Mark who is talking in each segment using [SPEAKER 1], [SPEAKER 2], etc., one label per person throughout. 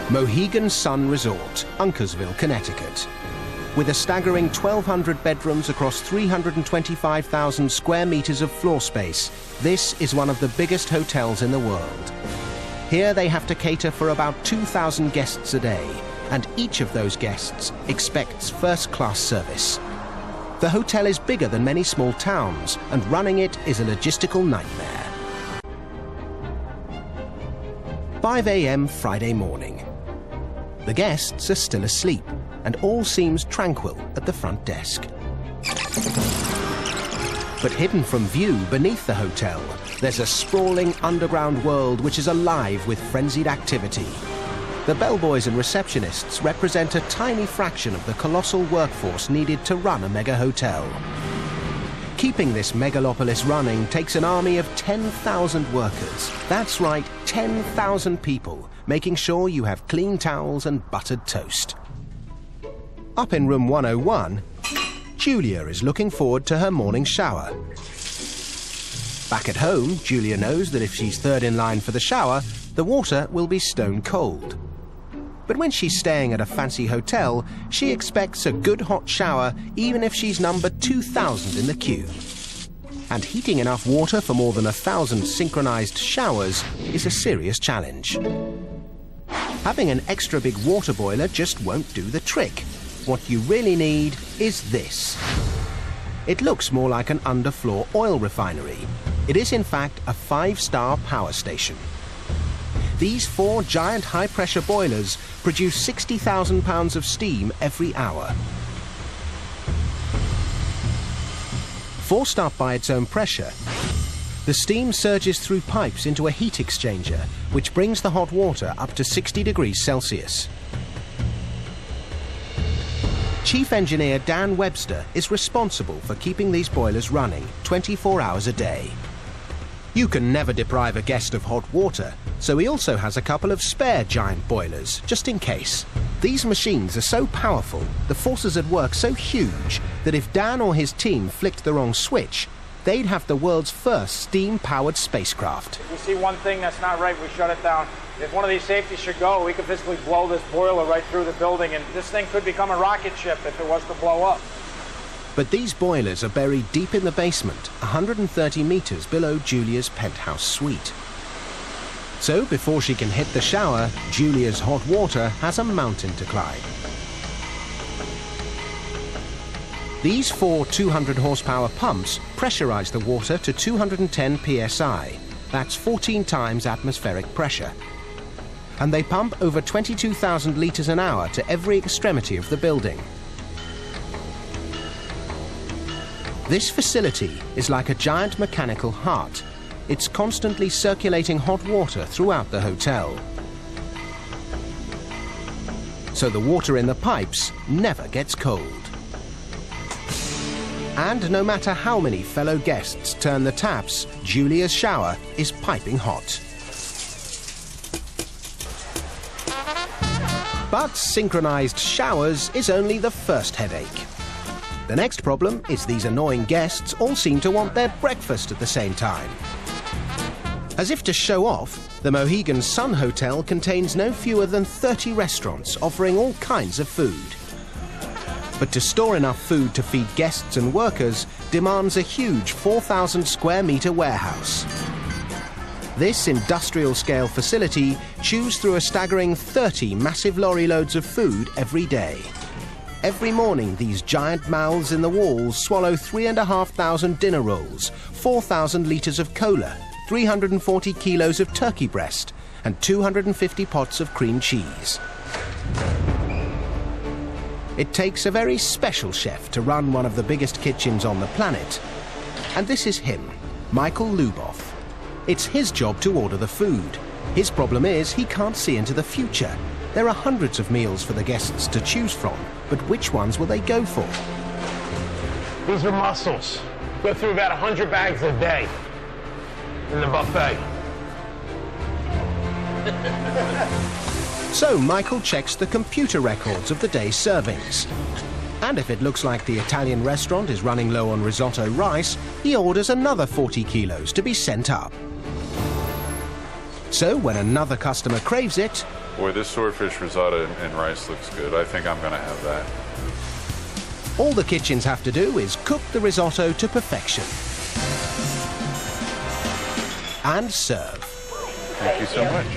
[SPEAKER 1] Mohegan Sun Resort, Uncasville, Connecticut. With a staggering 1,200 bedrooms across 325,000 square meters of floor space, this is one of the biggest hotels in the world. Here they have to cater for about 2,000 guests a day, and each of those guests expects first-class service. The hotel is bigger than many small towns, and running it is a logistical nightmare. 5 a.m. Friday morning. The guests are still asleep, and all seems tranquil at the front desk. But hidden from view beneath the hotel, there's a sprawling underground world which is alive with frenzied activity. The bellboys and receptionists represent a tiny fraction of the colossal workforce needed to run a mega hotel. Keeping this megalopolis running takes an army of 10,000 workers. That's right, 10,000 people, making sure you have clean towels and buttered toast. Up in room 101, Julia is looking forward to her morning shower. Back at home, Julia knows that if she's third in line for the shower, the water will be stone cold. But when she's staying at a fancy hotel, she expects a good hot shower even if she's number 2,000 in the queue. And heating enough water for more than 1,000 synchronized showers is a serious challenge. Having an extra big water boiler just won't do the trick. What you really need is this. It looks more like an underfloor oil refinery. It is in fact a 5-star power station. These 4 giant high-pressure boilers produce 60,000 pounds of steam every hour. Forced up by its own pressure, the steam surges through pipes into a heat exchanger, which brings the hot water up to 60 degrees Celsius. Chief Engineer Dan Webster is responsible for keeping these boilers running 24 hours a day. You can never deprive a guest of hot water, so he also has a couple of spare giant boilers, just in case. These machines are so powerful, the forces at work so huge, that if Dan or his team flicked the wrong switch, they'd have the world's first steam-powered spacecraft.
[SPEAKER 2] If we see one thing that's not right, we shut it down. If one of these safeties should go, we could physically blow this boiler right through the building, and this thing could become a rocket ship if it was to blow up.
[SPEAKER 1] But these boilers are buried deep in the basement, 130 meters below Julia's penthouse suite. So before she can hit the shower, Julia's hot water has a mountain to climb. These 4 200-horsepower pumps pressurize the water to 210 psi. That's 14 times atmospheric pressure. And they pump over 22,000 liters an hour to every extremity of the building. This facility is like a giant mechanical heart. It's constantly circulating hot water throughout the hotel. So the water in the pipes never gets cold. And no matter how many fellow guests turn the taps, Julia's shower is piping hot. But synchronized showers is only the first headache. The next problem is these annoying guests all seem to want their breakfast at the same time. As if to show off, the Mohegan Sun Hotel contains no fewer than 30 restaurants offering all kinds of food. But to store enough food to feed guests and workers demands a huge 4,000 square meter warehouse. This industrial-scale facility chews through a staggering 30 massive lorry loads of food every day. Every morning, these giant mouths in the walls swallow 3,500 dinner rolls, 4,000 liters of cola, 340 kilos of turkey breast, and 250 pots of cream cheese. It takes a very special chef to run one of the biggest kitchens on the planet. And this is him, Michael Luboff. It's his job to order the food. His problem is he can't see into the future. There are hundreds of meals for the guests to choose from, but which ones will they go for?
[SPEAKER 3] These are mussels. Go through about 100 bags a day in the buffet.
[SPEAKER 1] So Michael checks the computer records of the day's servings. And if it looks like the Italian restaurant is running low on risotto rice, he orders another 40 kilos to be sent up. So when another customer craves it,
[SPEAKER 4] Boy, this swordfish risotto and rice looks good. I think I'm going to have that.
[SPEAKER 1] all the kitchens have to do is cook the risotto to perfection. And serve.
[SPEAKER 4] Thank you so much.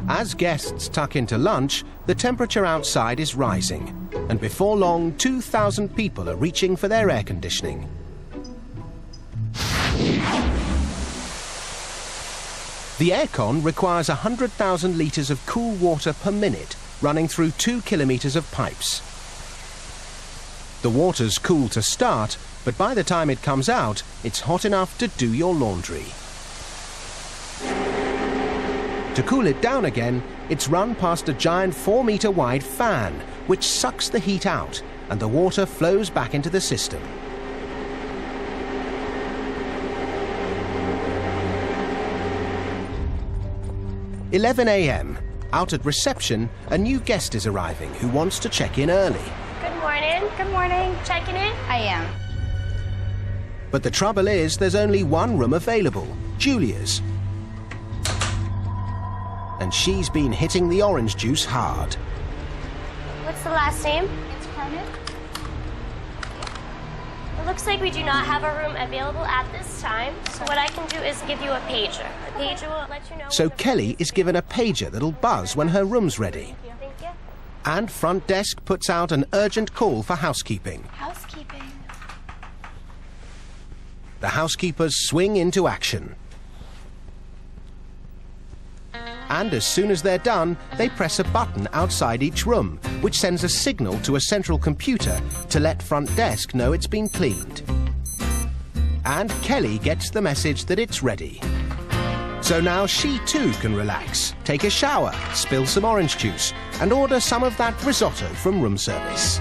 [SPEAKER 1] As guests tuck into lunch, the temperature outside is rising. And before long, 2,000 people are reaching for their air conditioning. The aircon requires 100,000 litres of cool water per minute, running through 2 kilometres of pipes. The water's cool to start, but by the time it comes out, it's hot enough to do your laundry. To cool it down again, it's run past a giant 4-metre wide fan, which sucks the heat out, and the water flows back into the system. 11 a.m. Out at reception, a new guest is arriving who wants to check in early.
[SPEAKER 5] Good morning. Good morning. Checking in? I am.
[SPEAKER 1] But the trouble is, there's only one room available, Julia's. And she's been hitting the orange juice hard.
[SPEAKER 5] What's the last name?
[SPEAKER 6] It's Carmen.
[SPEAKER 5] It looks like we do not have a room available at this time. So what I can do is give you a pager. The pager will let you know.
[SPEAKER 1] So Kelly is given a pager that'll buzz when her room's ready.
[SPEAKER 5] Thank you.
[SPEAKER 1] And front desk puts out an urgent call for housekeeping.
[SPEAKER 6] Housekeeping.
[SPEAKER 1] The housekeepers swing into action. And as soon as they're done, they press a button outside each room, which sends a signal to a central computer to let front desk know it's been cleaned. And Kelly gets the message that it's ready. So now she too can relax, take a shower, spill some orange juice, and order some of that risotto from room service.